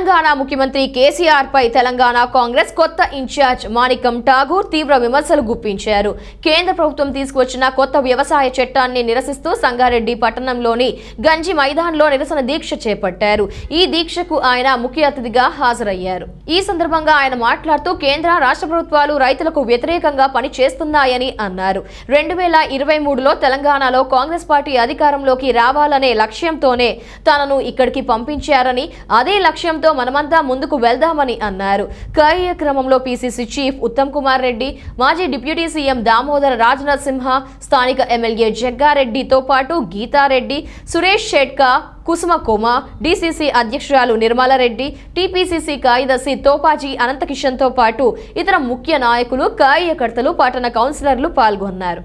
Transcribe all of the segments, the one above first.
తెలంగాణ ముఖ్యమంత్రి కేసీఆర్ పై తెలంగాణ కాంగ్రెస్ కొత్త ఇన్ఛార్జ్ మాణికం ఠాగూర్ తీవ్ర విమర్శలు గుప్పించారు. కేంద్ర ప్రభుత్వం తీసుకువచ్చిన కొత్త వ్యవసాయ చట్టాన్ని నిరసిస్తూ సంగారెడ్డి పట్టణంలోని గంజి మైదాన్లో నిరసన దీక్ష చేపట్టారు. ఈ దీక్షకు ఆయన ముఖ్య అతిథిగా హాజరయ్యారు. ఈ సందర్భంగా ఆయన మాట్లాడుతూ కేంద్ర రాష్ట్ర ప్రభుత్వాలు రైతులకు వ్యతిరేకంగా పనిచేస్తున్నాయని అన్నారు. 2023లో తెలంగాణలో కాంగ్రెస్ పార్టీ అధికారంలోకి రావాలనే లక్ష్యంతోనే తనను ఇక్కడికి పంపించారని, అదే లక్ష్యంతో మనమంతా ముందుకు వెళ్దామని అన్నారు. కార్యక్రమంలో పీసీసీ చీఫ్ ఉత్తమ్ కుమార్ రెడ్డి, మాజీ డిప్యూటీ సీఎం దామోదర రాజనరసింహ, స్థానిక ఎమ్మెల్యే జగ్గారెడ్డితో పాటు గీతారెడ్డి, సురేష్ షెట్కా, కుసుమ కోమ, డీసీసీ అధ్యక్షురాలు నిర్మలారెడ్డి, టీపీసీసీ కార్యదర్శి తోపాజీ అనంతకిషన్తో పాటు ఇతర ముఖ్య నాయకులు, కార్యకర్తలు, పట్టణ కౌన్సిలర్లు పాల్గొన్నారు.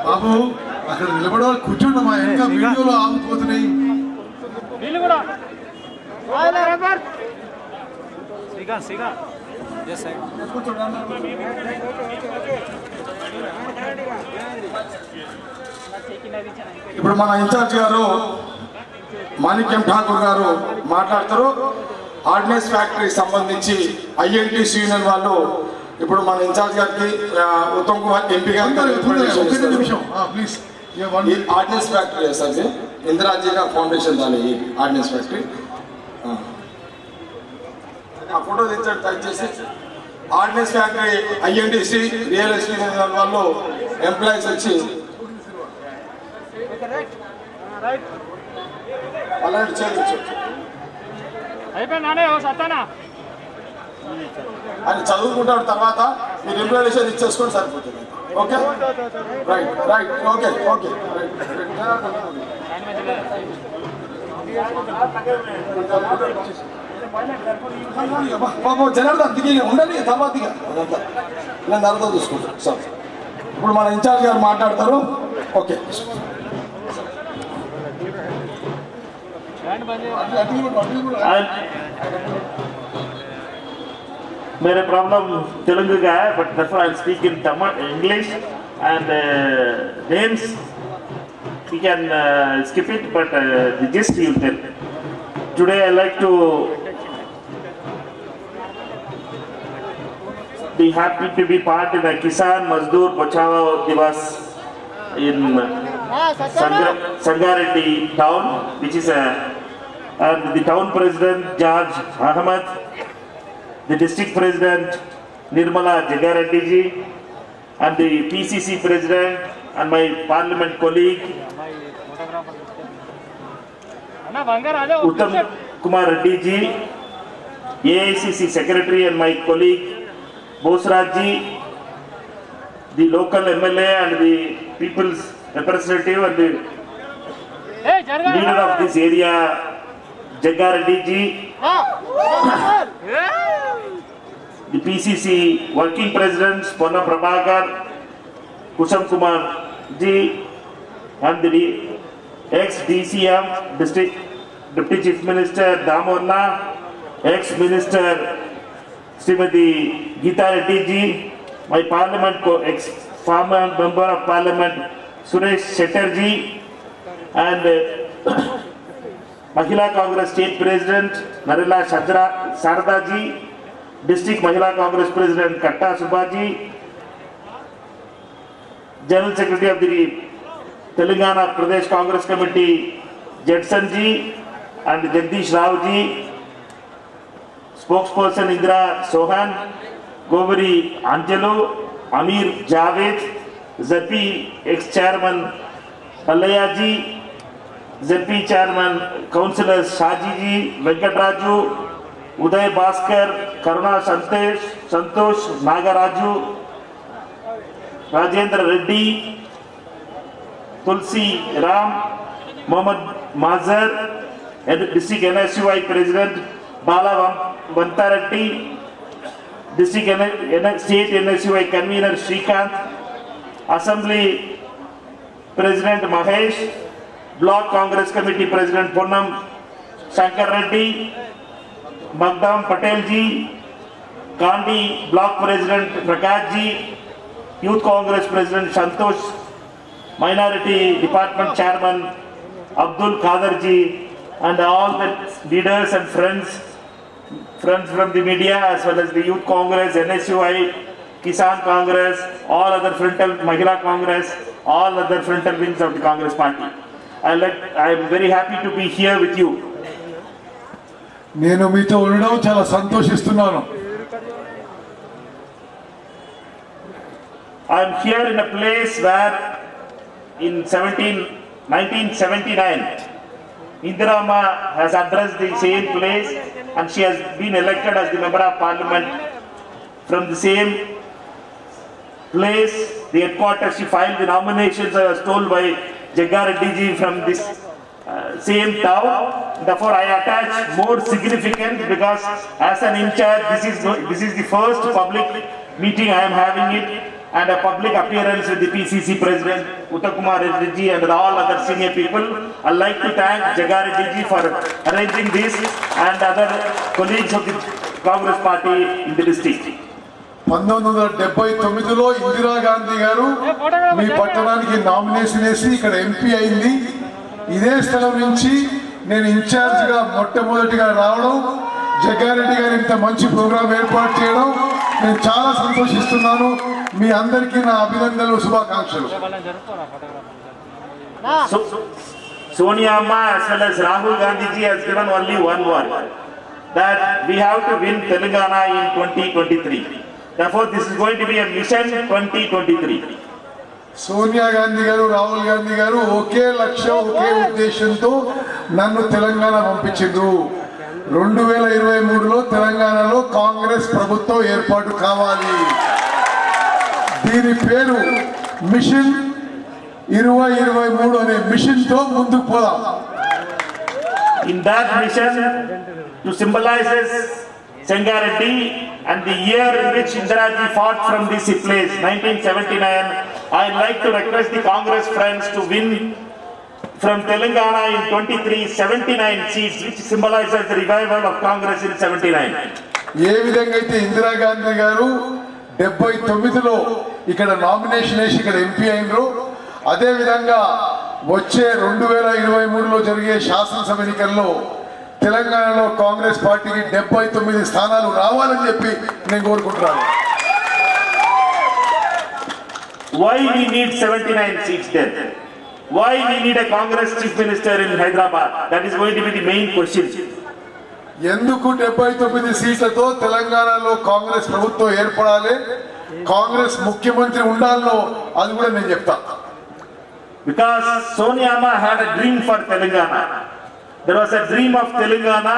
బాబు అక్కడ నిలబడవాలి, కూర్చోండమ్మా, ఇంకా వీడియోలో ఆగిపోతున్నాయి. ఇప్పుడు మన ఇన్ఛార్జ్ గారు మాణిక్యం ఠాకూర్ గారు మాట్లాడతారు. ఆర్డినెన్స్ ఫ్యాక్టరీ సంబంధించి ఐఎన్టీసీ యూనియన్ వాళ్ళు ఇప్పుడు మన ఇన్ఛార్జ్ గారికి ఉత్తమ్ కుమార్ ఎంపీ గారు ఆర్డినెన్స్ ఫ్యాక్టరీ సార్, ఇందిరాజీ గారు ఫౌండేషన్ దాని ఆర్డినెన్స్ ఫ్యాక్టరీ ఆ ఫోటో తెచ్చాడు దయచేసి. Ordnance factory INTUC real estate వాళ్ళు ఎంప్లాయీస్ వచ్చి అలాంటి చేయించు ఆయన చదువుకుంటాడు, తర్వాత మీరు ఇంప్లిమెంటేషన్ ఇచ్చేసుకొని సరిపోతుంది. Okay right right okay okay బాబు జనాలు దిగి ఉండండి, తర్వాత నేను అర్థం చూసుకుంటాను సార్. ఇప్పుడు మన ఇన్ఛార్జ్ గారు మాట్లాడతారు. ఓకే मेरा प्रॉब्लम तेलुगु का है, but that's why I'll speak in English and names we can skip it, but the gist you tell. Today I like to be happy to be part in the Kisan Mazdoor Bachao Divas in Sangareddy town, which is and the town president George Ahmed, the district president Nirmala Jaggareddy ji, and the PCC president and my parliament colleague Uttam Kumar Reddy ji, AICC secretary and my colleague Bosraj ji, the local MLA and the people's representative and the leader of this area Jaggareddy ji, the PCC working presidents Ponna Prabhakar, Kusam Kumar ji, and the ex-DCM, District Deputy Chief Minister Damonna, ex-Minister Srimati Geeta Reddy ji, my Parliament ex-former Member of Parliament Suresh Chatterjee, and Mahila Congress State President Narela Sarda ji, District Mahila Congress President Katta Subhaji, General Secretary of the Telangana Pradesh Congress Committee Judson ji and Jagdish Rao ji, spokesperson Indra Sohan, Goveri Anjalo, Amir Javed, ZP ex-chairman Pallaya ji, ZP chairman councillors Shaji ji, Venkatraju, Uday Bhaskar, Karuna Santosh, Nagaraju, Rajendra Reddy, Tulsi Ram, Mohammad Mazhar, and District NSUI President Bala Vantareddy, District State NSUI Convener Srikanth, Assembly President Mahesh, Block Congress Committee President Ponnam Shankar Reddy, Magdam Patel ji, Kandi Block President Prakash Ji, Youth Congress President Santosh, Minority Department Chairman Abdul Qadir Ji, and all the leaders and friends from the media as well as the Youth Congress, NSUI, Kisan Congress, all other frontal Mahila Congress, all other frontal wings of the Congress party. I am very happy to be here with you. నేను మీతో ఉండడం చాలా సంతోషిస్తున్నాను. I am here in a place where in 1979 Indira Amma has addressed the same place and she has been elected as the member of parliament from the same place, the headquarters. She filed the nominations, I was told, by Jagga Reddy ji from this same town. Therefore, I attach more significance because as an in charge, this is the first public meeting I am having it, and a public appearance with the PCC President Uttamkumar Reddy ji and all other senior people. I would like to thank Jagga Reddy ji for arranging this and other colleagues of the Congress party in the district. 1979లో Indira Gandhi గారు మీ పట్టణానికి nomination వేసి ఇక్కడ MP అయింది. ఇదే స్థలం నుంచి నేను ఇన్ఛార్జిగా మొట్టమొదటిగా రావడం, జగ్గారెడ్డి గారు ఇంత మంచి ప్రోగ్రాం ఏర్పాటు చేయడం నేను చాలా సంతోషిస్తున్నాను. మీ అందరికీ నా అభినందనలు, శుభాకాంక్షలు. Sonia Amma as well as Rahul Gandhi ji has given only one word, that we have to win Telangana in 2023. Therefore, this is going to be a mission 2023. Sonia Gandhi గారు, రాహుల్ గాంధీ గారు ఒకే లక్ష్యం, ఒకే ఉద్దేశంతో నన్ను తెలంగాణ పంపించిండ్రు. 2023లో తెలంగాణలో కాంగ్రెస్ ప్రభుత్వం ఏర్పాటు కావాలి. దీని పేరు మిషన్ 2023 అనే మిషన్ తో ముందుకు పోదాం. In that mission, to symbolize Sangareddy and the year in which Indira ji fought from this place, 1979, I would like to request the Congress friends to win from Telangana in 79 seats, which symbolizes the revival of Congress in 79. ఏ విధంగా అయితే ఇందిరాగాంధీ గారు 79లో ఇక్కడ nomination వేసి ఇక్కడ MP అయినరు, అదే విధంగా వచ్చే 2023లో జరిగే శాసనసభ ఎన్నికల్లో తెలంగాణలో కాంగ్రెస్ పార్టీకి 79 స్థానాలు రావాలని చెప్పి నేను కోరుకుంటున్నాను. Why we need 79 seats then? Why we need a Congress chief minister in Hyderabad? That is going to be the main question. ఎందుకు 79 సీట్లతో తెలంగాణలో కాంగ్రెస్ ప్రభుత్వం ఏర్పడాలి, కాంగ్రెస్ ముఖ్యమంత్రి ఉండాలో అది కూడా నేను చెప్తా. Because Sonia Amma had a dream for Telangana. There was a dream of Telangana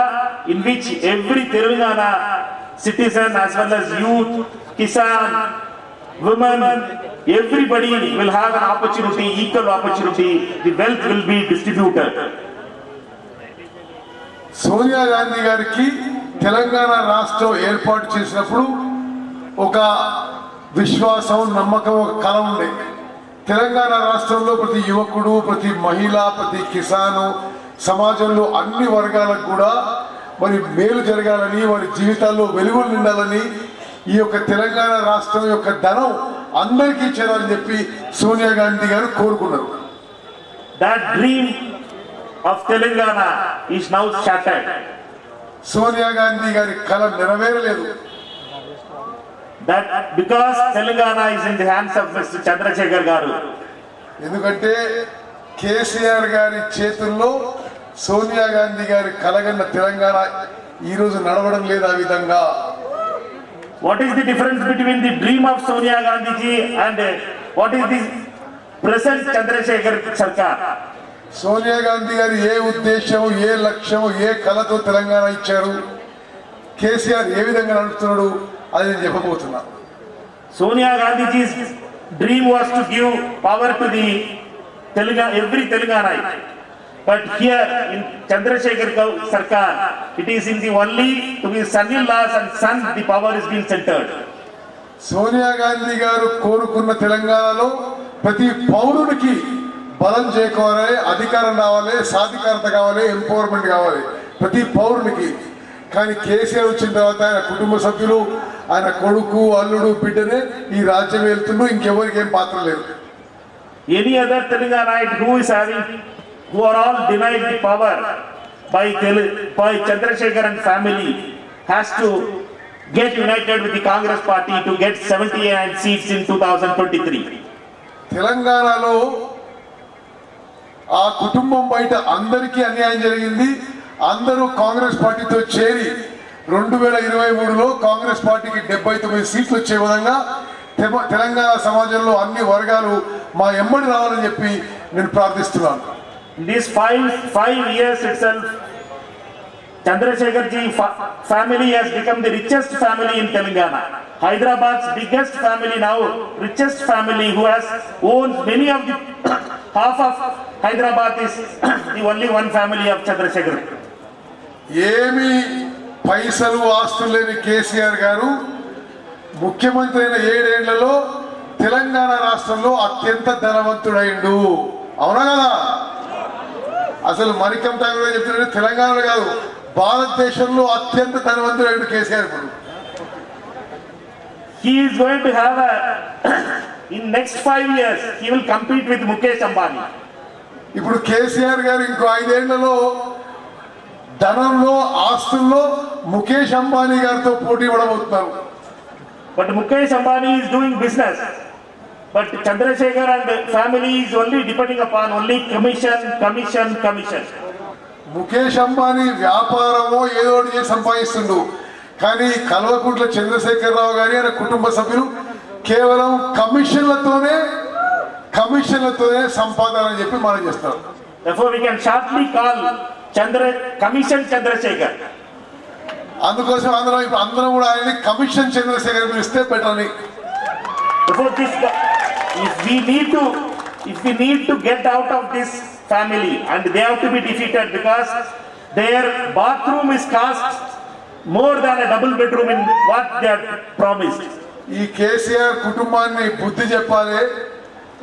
in which every Telangana citizen as well as youth, Kisan, women, everybody will have an opportunity, equal opportunity. The wealth will be distributed. Sonia Gandhi గారికి తెలంగాణ రాష్ట్రం ఏర్పాటు చేసినప్పుడు ఒక విశ్వాసం, నమ్మకం, ఒక కళ ఉండే. తెలంగాణ రాష్ట్రంలో ప్రతి యువకుడు, ప్రతి మహిళ, ప్రతి కిసాను, సమాజంలో అన్ని వర్గాలకు కూడా మరి మేలు జరగాలని, వారి జీవితాల్లో వెలుగులు నిండాలని, ఈ యొక్క తెలంగాణ రాష్ట్రం యొక్క ధనం అందరికీ చేరాలని చెప్పి సోనియా గాంధీ గారు కోరుకున్నారు. That dream of Telangana is now shattered. Sonia Gandhi గారి కళ నెరవేరలేదు. That because Telangana is in the hands of Mr. Chandrasekhar Garu. ఎందుకంటే కేసీఆర్ గారి చేతుల్లో సోనియా గాంధీ గారి కలగన్న తెలంగాణ ఈ రోజు నడవడం లేదు. ఆ విధంగా What is the difference between the dream of Sonia Gandhi ji and what is the present Chandrasekhar Sarkar? Sonia Gandhi గారు ఏ ఉద్దేశం, ఏ లక్ష్యం, ఏ కళతో తెలంగాణ ఇచ్చారు, కేసీఆర్ ఏ విధంగా నడుస్తున్నాడు అది నేను చెప్పబోతున్నా. Sonia Gandhi ji's dream was to give power to the every Telangana. But here in Chandrasekhar Sarkar, it is in the only to his son-in-laws and son the power is being centered. Sonia Gandhi గారు కోరుకున్న తెలంగాణలో ప్రతి పౌరుడికి బలం చేకూరాలి, అధికారం రావాలి, సాధికారత కావాలి, ఎంపవర్మెంట్ కావాలి ప్రతి పౌరునికి. కానీ కేసీఆర్ వచ్చిన తర్వాత ఆయన కుటుంబ సభ్యులు, ఆయన కొడుకు, అల్లుడు, బిడ్డనే ఈ రాజ్యం వెళ్తుండ్రు. ఇంకెవరికి ఏం పాత్ర లేదు. Any other Telanganite who are all denied the power by Chandrasekharan family has to get united with the Congress party to get 78 seats in 2023. తెలంగాణలో ఆ కుటుంబం బయట అందరికీ అన్యాయం జరిగింది. అందరూ కాంగ్రెస్ పార్టీతో చేరి 2023లో కాంగ్రెస్ పార్టీకి 79 సీట్లు వచ్చే విధంగా తెలంగాణ సమాజంలో అన్ని వర్గాలు మా ఎమ్మడి రావాలని చెప్పి నేను ప్రార్థిస్తున్నాను. These five years itself, Chandrasekhar ji family has become the richest family in Telangana. Hyderabad's biggest family now, richest family who has owns many of the half of Hyderabad is the only one family of Chandrasekhar. ఏమి పైసలు ఆస్తులు లేని కేసీఆర్ గారు ముఖ్యమంత్రి అయిన 7 ఏళ్లలో తెలంగాణ రాష్ట్రంలో అత్యంత ధనవంతుడైండు. అవునా కదా? అసలు మణికం ఠాగూర్ చెప్తున్నాడు, తెలంగాణలో కాదు భారతదేశంలో అత్యంత ధనవంతుడైండు కేసీఆర్. ఇప్పుడు He is going to have in next 5 years he will compete with Mukesh Ambani. ఇప్పుడు కేసీఆర్ గారు ఇంకో 5 ఏళ్లలో ధనంలో, ఆస్తుల్లో ముఖేష్ అంబానీ గారితో పోటీ పడబోతున్నారు. But Mukesh Ambani is doing business. But Chandrasekhar and family is only depending upon only commission. Mukesh Ambani వ్యాపారమో ఏదో ఒకటి చేసి సంపాదిస్తుండు. కానీ కల్వకుంట్ల చంద్రశేఖరరావు గారి ఆయన కుటుంబ సభ్యులు కేవలం కమిషన్లతోనే సంపాదన అని చెప్పి మనం చేస్తారు. Therefore we can shortly call Commission Chandrasekhar. అందుకోసం అందరం కూడా ఆయన కమిషన్ చంద్రశేఖర్ పిలిస్తే బెటర్ అని. Therefore if we need to get out of this family and they have to be defeated because their bathroom is cost more than a double bedroom in what they are promised. ఈ కేసీఆర్ కుటుంబాన్ని బుద్ధి చెప్పాలి.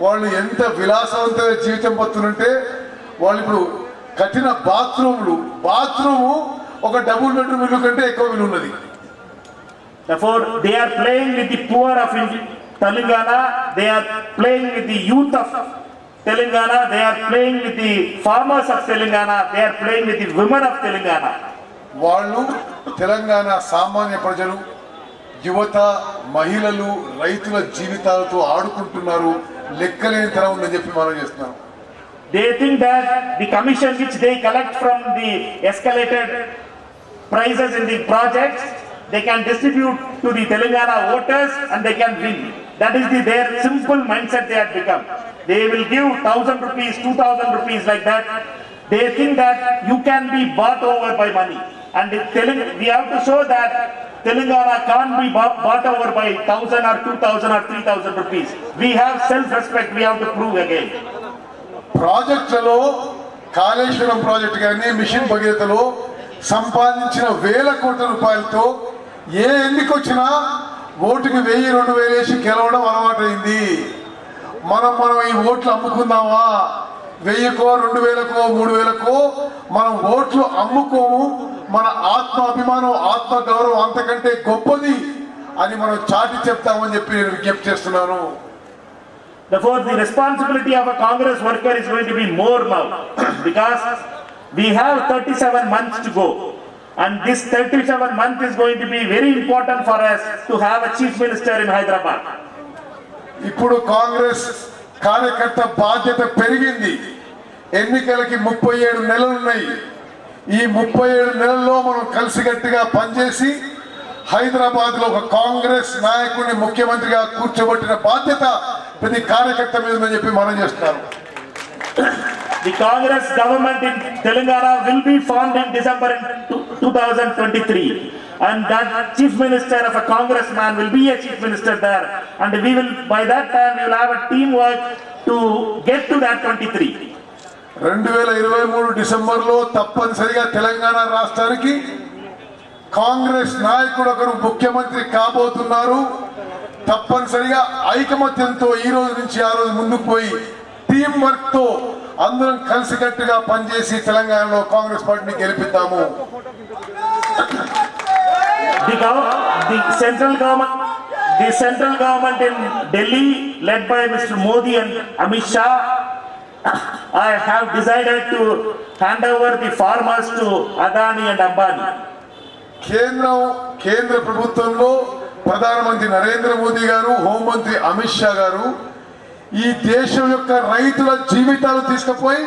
వాళ్ళు ఎంత విలాసవంతమైన జీవితం పొందుతుంటే వాళ్ళు ఇప్పుడు కట్టిన బాత్రూము ఒక డబుల్ బెడ్రూమ్ ఇల్లు కంటే ఎక్కువ విలువ ఉన్నది. Therefore they are playing with the poor of Telangana, they are playing with the youth of Telangana, they are playing with the farmers of Telangana, they are playing with the women of Telangana. వాళ్ళు తెలంగాణ సామాన్య ప్రజలు, యువత, మహిళలు, రైతుల జీవితాలతో ఆడుకుంటున్నారు. లెక్కలేని తరం ఉందని చెప్పి మనం చేస్తున్నాం. They think that the commission which they collect from the escalated prices in the projects, they can distribute to the Telangana voters and they can win. That is their simple mindset they have become. They will give 1,000 rupees, 2,000 rupees like that. They think that you can be bought over by money. And we have to show that Telangana can't be bought over by 1,000 or 2,000 or 3,000 rupees. We have self-respect, we have to prove again. ప్రాజెక్టులలో Kaleshwaram project కానీ mission భగీరథలో సంపాదించిన 1,000 కోట్ల రూపాయలతో ఏ ఎన్నికొచ్చినా ఓటుకి 1,000-2,000 వేసి గెలవడం అలవాటైంది. మనం ఈ ఓట్లు అమ్ముకుందామా? 1,000కో 2,000కో 3,000కో మనం ఓట్లు అమ్ముకోము. మన ఆత్మాభిమానం, ఆత్మ గౌరవం అంతకంటే గొప్పది అని మనం చాటి చెప్తామని చెప్పి నేను విజ్ఞప్తి చేస్తున్నాను. Therefore, the responsibility of a Congress worker is going to be more now because we have 37 months to go. And this 37 months is going to be very important for us to have a chief minister in Hyderabad. ఇప్పుడు కాంగ్రెస్ కార్యకర్త బాధ్యత పెరిగింది. ఎన్నికలకి 37 నెలలు ఉన్నాయి. ఈ 37 నెలల్లో మనం కలిసికట్టుగా పనిచేసి హైదరాబాద్ లో ఒక కాంగ్రెస్ నాయకుడిని ముఖ్యమంత్రిగా కూర్చోబెట్టిన బాధ్యత ప్రతి కార్యకర్త మీద ఉందని చెప్పి మనం చేస్తున్నాం. The Congress government in Telangana will be formed in December 2023 and that chief minister of a congressman will be a chief minister there and we will by that time we will have a teamwork to get to that 23. 2023 డిసెంబర్లో తప్పనిసరిగా తెలంగాణ రాష్ట్రానికి కాంగ్రెస్ నాయకుడు ఒకరు ముఖ్యమంత్రి కాబోతున్నారు. తప్పనిసరిగా ఐకమత్యంతో ఈ రోజు నుంచి ఆ రోజు ముందుకు పోయి టీం వర్క్ తో అందరం కలిసికట్టుగా పనిచేసి తెలంగాణలో కాంగ్రెస్ పార్టీని గెలిపిద్దాము. the central government in Delhi, led by Mr. Modi and Amit Shah, I have decided to hand over the farmers to Adani and Ambani. కేంద్ర ప్రభుత్వంలో ప్రధానమంత్రి నరేంద్ర మోదీ గారు, హోంమంత్రి అమిత్ షా గారు ఈ దేశం యొక్క రైతుల జీవితాలు తీసుకుపోయి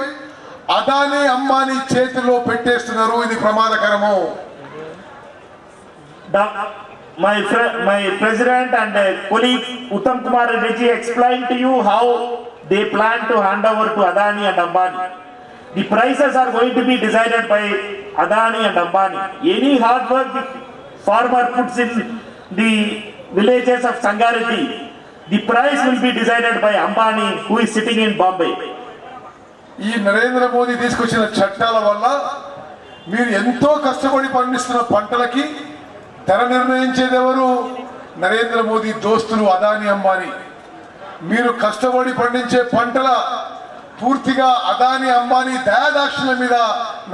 అదానీ అంబానీ చేతిలో పెట్టేస్తున్నారు. ఇది ప్రమాదకరము. My president and colleague Uttam Kumar Reddy explained to you how they plan to hand over to Adani and Ambani. The prices are going to be decided by Adani and Ambani. Any hard work the farmer puts in the villages of Sangareddy, the price will be decided by Ambani, who is sitting in Bombay. ఈ నరేంద్ర మోదీ తీసుకొచ్చిన చట్టాల వల్ల మీరు ఎంతో కష్టపడి పండిస్తున్న పంటలకి ధర నిర్ణయించేది ఎవరు? నరేంద్ర మోదీ దోస్తులు అదానీ అంబానీ. మీరు కష్టపడి పండించే పంటల పూర్తిగా అదానీ అంబానీ దయాదాక్షిణ్య మీద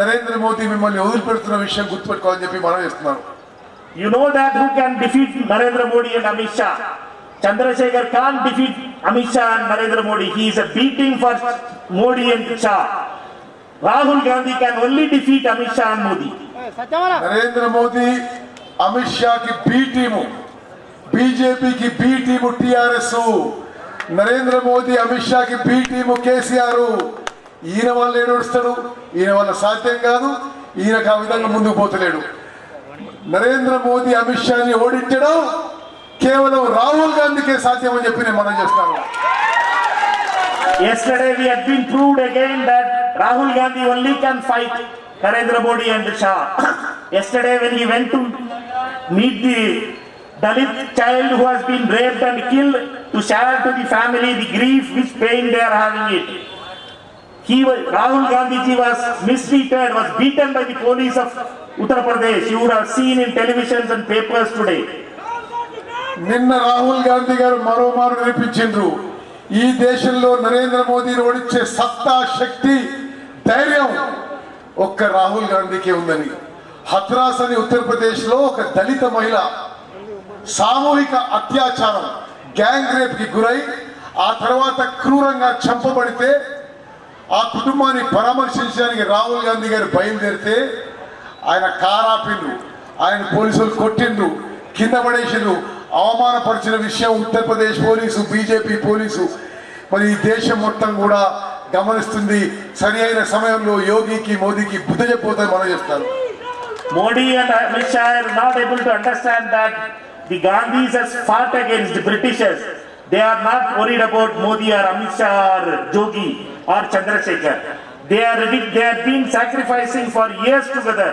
నరేంద్ర మోదీ మిమ్మల్ని వదిలిపెడుతున్న విషయం గుర్తుపెట్టుకోవాలని చెప్పి మనం చేస్తున్నాను. You know that who can defeat Narendra Modi and Amit Shah? Chandrasekhar can't defeat Amit Shah and Narendra Modi. He is a beating for Modi and Shah. Rahul Gandhi can only defeat Amit Shah and Modi. Narendra Modi Amit షాకి B team, బీజేపీకి B team TRS, Narendra Modi Amit షాకి B team KCR. ఈయన వల్ల ఏడుస్తాడు, ఈయన వల్ల సాధ్యం కాదు, ఈయనకు ఆ విధంగా ముందుకు పోతలేడు. నరేంద్ర మోదీ అమిత్ షాని ఓడించడం కేవలం రాహుల్ గాంధీకే సాధ్యం అని చెప్పి నేను మనం చేస్తాను. Yesterday we had been proved again that Rahul Gandhi only can fight Narendra Modi and Shah. Yesterday when he went to meet the Dalit child who has been raped and killed, to share to the family the grief, which pain they are having it. Rahul Gandhi ji was mistreated, was beaten by the police of Uttar Pradesh. You would have seen in televisions and papers today. నిన్న రాహుల్ గాంధీ గారు మరోమారు నిరూపించిండ్రు, ఈ దేశంలో నరేంద్ర మోదీని ఓడించే సత్తా, శక్తి, ధైర్యం ఒక్క రాహుల్ గాంధీకే ఉందని. హత్రాస్ అని ఉత్తరప్రదేశ్ లో ఒక దళిత మహిళ సామూహిక అత్యాచారం, గ్యాంగ్ రేప్ కి గురై ఆ తర్వాత క్రూరంగా చంపబడితే ఆ కుటుంబాన్ని పరామర్శించడానికి రాహుల్ గాంధీ గారు బయలుదేరితే ఆయన కారాపిండ్రు, ఆయన పోలీసులు కొట్టిండ్రు, కింద పడేసిండ్రు, అవమానపరిచిన విషయం ఉత్తరప్రదేశ్ పోలీసు, బీజేపీ పోలీసు, మరి ఈ దేశం మొత్తం కూడా గమనిస్తుంది. సరి అయిన సమయంలో యోగికి మోదీకి బుద్ధి చెప్పబోతుందని మనం చెప్తాను. Modi and Amit Shah are not able to understand that the Gandhis has fought against the Britishers. They are not worried about Modi or Amit Shah or Jogi or Chandrasekhar. They have been sacrificing for years together.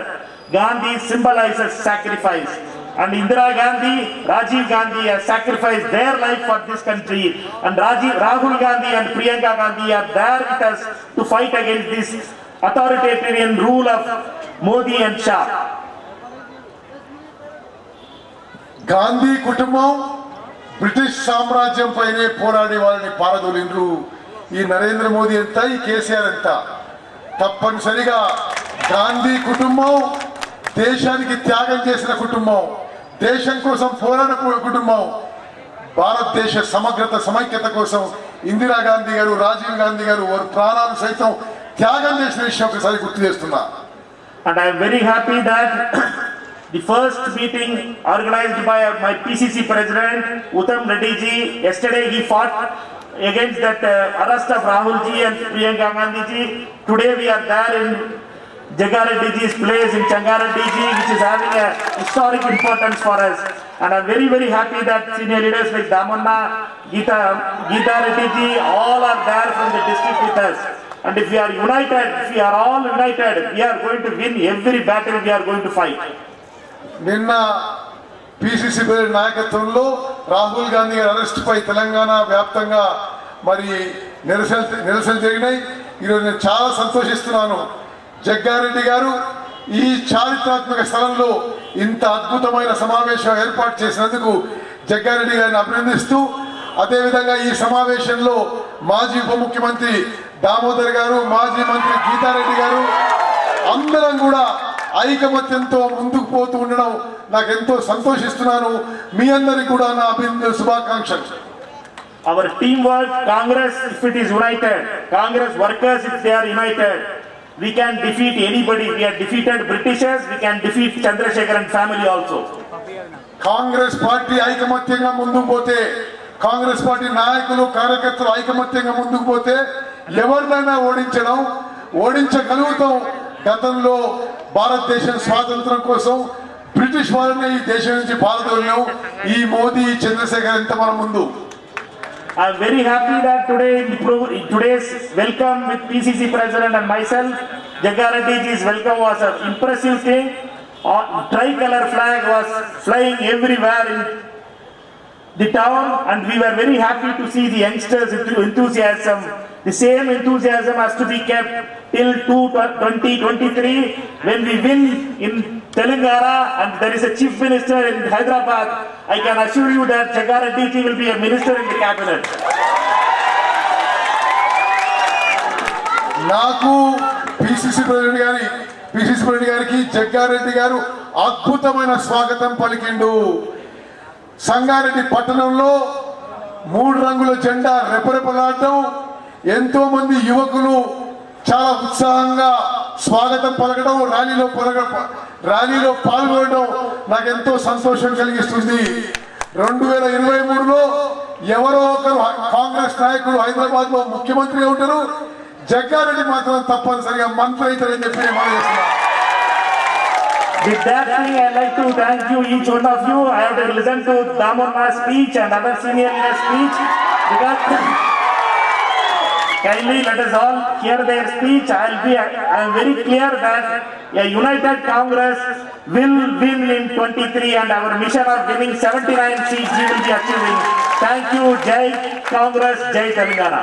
Gandhi symbolizes sacrifice. And Indira Gandhi, Rajiv Gandhi has sacrificed their life for this country. And Rahul Gandhi and Priyanka Gandhi are there with us to fight against this authoritarian rule of Modi and Shah. Gandhi కుటుంబం British సామ్రాజ్యం పైనే పోరాడి వాళ్ళని పారదోలిండ్రు. ఈ నరేంద్ర మోదీ ఎంత, ఈ కేసీఆర్ ఎంత. తప్పనిసరిగా గాంధీ కుటుంబం దేశానికి త్యాగం చేసిన కుటుంబం, దేశం కోసం పోరాడిన కుటుంబం, భారతదేశ సమగ్రత సమైక్యత కోసం ఇందిరాగాంధీ గారు, రాజీవ్ గాంధీ గారు వారి ప్రాణాలు సైతం త్యాగం చేసిన విషయం ఒకసారి గుర్తు చేస్తున్నా. And I am very happy that the first meeting organized by my PCC president Uttam Reddy ji, yesterday he fought against that arrest of Rahul ji and Priyanka Gandhi ji. Today we are there in Jagareddy ji's place in Changareddy ji, which is having a historic importance for us. And I am very, very happy that senior leaders like Damanna, Geeta Reddy ji, all are there from the district with us. And if we are united, if we are all united, we are going to win every battle we are going to fight. నిన్న PCC నాయకత్వంలో రాహుల్ గాంధీ గారి arrest పై తెలంగాణ వ్యాప్తంగా మరి నిరసనలు జరిగినాయి. ఈరోజు నేను చాలా సంతోషిస్తున్నాను. జగ్గారెడ్డి గారు ఈ చారిత్రాత్మక స్థలంలో ఇంత అద్భుతమైన సమావేశం ఏర్పాటు చేసినందుకు జగ్గారెడ్డి గారిని అభినందిస్తూ, అదేవిధంగా ఈ సమావేశంలో మాజీ ఉప ముఖ్యమంత్రి దామోదర్ గారు, మాజీ మంత్రి గీతారెడ్డి గారు అందరం కూడా ఐకమత్యంతో ముందుకు పోతూ ఉండడం నాకు ఎంతో సంతోషిస్తున్నాను. మీ అందరికీ కూడా నా అభినందన శుభాకాంక్షలు. Our teamwork, Congress, if it is united, Congress workers, if they are united, we can defeat anybody. We have defeated Britishers, we can defeat Chandrasekhar and family also. Congress party ఐకమత్యంగా ముందుకు పోతే, కాంగ్రెస్ పార్టీ నాయకులు కార్యకర్తలు ఐకమత్యంగా ముందుకు పోతే ఎవరినైనా ఓడించగలుగుతాం. గతంలో భారతదేశం స్వాతంత్రం కోసం బ్రిటిష్ వాళ్ళని ఈ దేశం నుంచి పాల్గొన్నాం. ఈ మోదీ చంద్రశేఖర్ ఎంత మన ముందు. I am very happy that today in today's welcome with PCC President and myself, Jagga Reddy's welcome was an impressive thing. Tricolor flag was flying everywhere in the town, and we were very happy to see the youngsters' enthusiasm. The same enthusiasm has to be kept till 2023 when we win in Telangana and there is a chief minister in Hyderabad. I can assure you that Jagga Reddy will be a minister in the cabinet. నాకు PCC president గారికి జగ్గారెడ్డి గారు అద్భుతమైన స్వాగతం పలికిండు. సంగారెడ్డి పట్టణంలో 3 రంగుల జెండా రెపరెపలాడటం, ఎంతో మంది యువకులు చాలా ఉత్సాహంగా స్వాగతం పలకడం, ర్యాలీలో పాల్గొనడం నాకు ఎంతో సంతోషం కలిగిస్తుంది. 2023లో ఎవరో ఒకరు కాంగ్రెస్ నాయకుడు హైదరాబాద్ లో ముఖ్యమంత్రిగా ఉంటారు, జగ్గారెడ్డి మాత్రం తప్పనిసరిగా మంత్రి అవుతారని చెప్పి నేను మాట్లాడుతున్నాను. With that thing, I'd like to thank you, each one of you. I have to listen to Damon's speech and other senior leaders' speech. Because kindly let us all hear their speech. I am very clear that a united Congress will win in 23 and our mission of winning 79 seats we will be achieving. Thank you. Jai Congress, Jai Telangana.